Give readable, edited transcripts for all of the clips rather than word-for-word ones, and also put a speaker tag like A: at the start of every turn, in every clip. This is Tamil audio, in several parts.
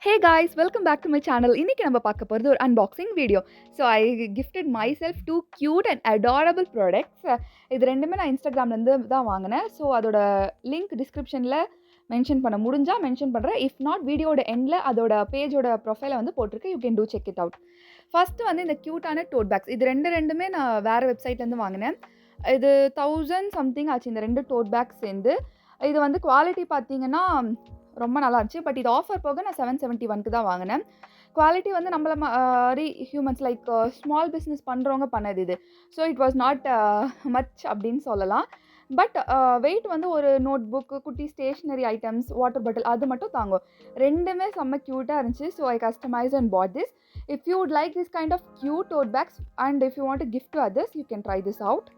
A: Hey guys, welcome back to my channel. இன்னைக்கு நம்ம பார்க்க போறது ஒரு unboxing video. So I gifted myself two cute and adorable products. இது ரெண்டுமே நான் Instagramல இருந்து தான் வாங்கினேன். ஸோ அதோட லிங்க் டிஸ்கிரிப்ஷனில் மென்ஷன் பண்ண முடிஞ்சா மென்ஷன் பண்ணுறேன். இஃப் நாட் வீடியோட எண்டில் அதோட பேஜோட ப்ரொஃபைலை வந்து போட்டிருக்கு. You can do check it out. First வந்து இந்த க்யூட்டான டோட் பேக்ஸ். இது ரெண்டுமே நான் வேறு வெப்சைட்லேருந்து வாங்கினேன். இது 1000 சம்திங் ஆச்சு இந்த ரெண்டு டோட் பேக்ஸ் சேர்ந்து. இது வந்து குவாலிட்டி பார்த்தீங்கன்னா ரொம்ப நல்லா இருந்துச்சு. பட் இது ஆஃபர் போக நான் 771க்கு தான் வாங்கினேன். குவாலிட்டி வந்து நம்மள மாரி ஹியூமன்ஸ் லைக் ஸ்மால் பிஸ்னஸ் பண்ணுறவங்க பண்ணது இது. So it was not much அப்படின்னு சொல்லலாம். பட் வெயிட் வந்து ஒரு நோட் புக்கு, குட்டி ஸ்டேஷ்னரி ஐட்டம்ஸ், வாட்டர் பாட்டில் அது மட்டும் தாங்கும். ரெண்டுமே செம்ம க்யூட்டாக இருந்துச்சு. So I customise and bought this. If you would like this kind of cute tote bags and if you want to gift to others, you can try this out.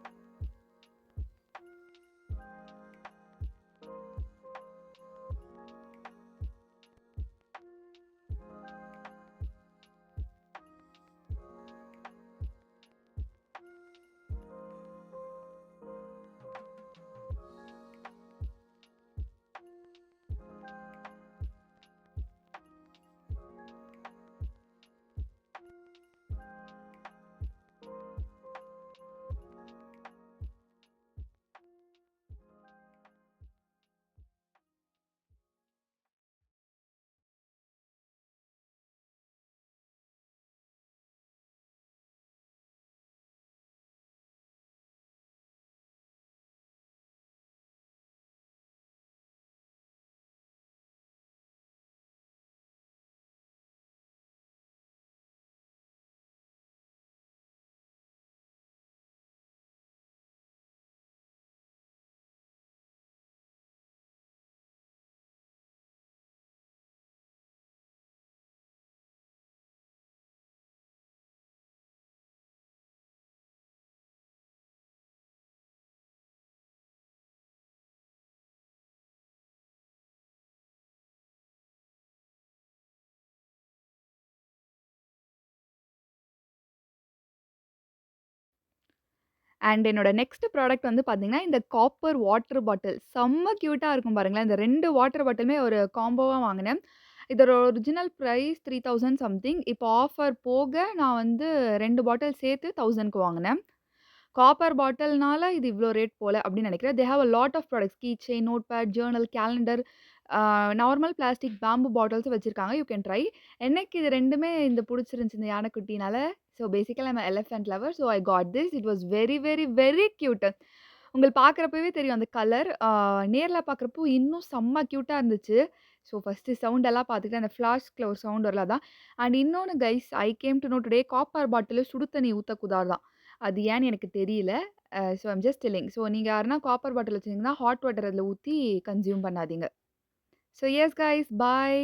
A: And என்னோட நெக்ஸ்ட் ப்ராடக்ட் வந்து பார்த்தீங்கன்னா, இந்த காப்பர் வாட்டர் பாட்டில். செம்ம க்யூட்டா இருக்கும் பாருங்களேன். இந்த 2 வாட்டர் பாட்டிலுமே ஒரு காம்போவா வாங்குனேன். இதோட ஒரிஜினல் பிரைஸ் 3000 சம்திங். இப்போ ஆஃபர் போக நான் வந்து 2 பாட்டில் சேர்த்து 1000க்கு வாங்குனேன். காப்பர் பாட்டில்னால இது இவ்ளோ ரேட் போல அப்படின்னு நினைக்கிறேன். They have a lot of products. Key chain, notepad, journal, calendar, normal plastic bamboo பாட்டில்ஸும் வச்சிருக்காங்க. You can try. எனக்கு இது 2மே இந்த புடிச்சிருந்துச்சு இந்த யானைக்குட்டினால. So basically I'm a elephant lover. So I got this. It was very, very, very cute. உங்களுக்கு பார்க்குறப்பவே தெரியும் அந்த கலர். நேர்ல பார்க்குறப்போ இன்னும் செம்ம கியூட்டா இருந்துச்சு. ஸோ ஃபர்ஸ்ட்டு சவுண்ட் எல்லாம் பார்த்துட்டு அந்த ஃப்ளாஸ்க்ல ஒரு சவுண்ட் வரல அதான். அண்ட் இன்னொன்னு guys, I came to know today copper பாட்டில்ல சுடு தண்ணி ஊத்தக்கூடாதாம். அது ஏன்னு எனக்கு தெரியல. So I'm just telling. So நீங்க யாருன்னா காப்பர் பாட்டில் வச்சிருந்தீங்கன்னா, ஹாட் வாட்டர் அதில ஊத்தி கன்சியூம் பண்ணாதீங்க. ஸோ எஸ் கைஸ், பாய்.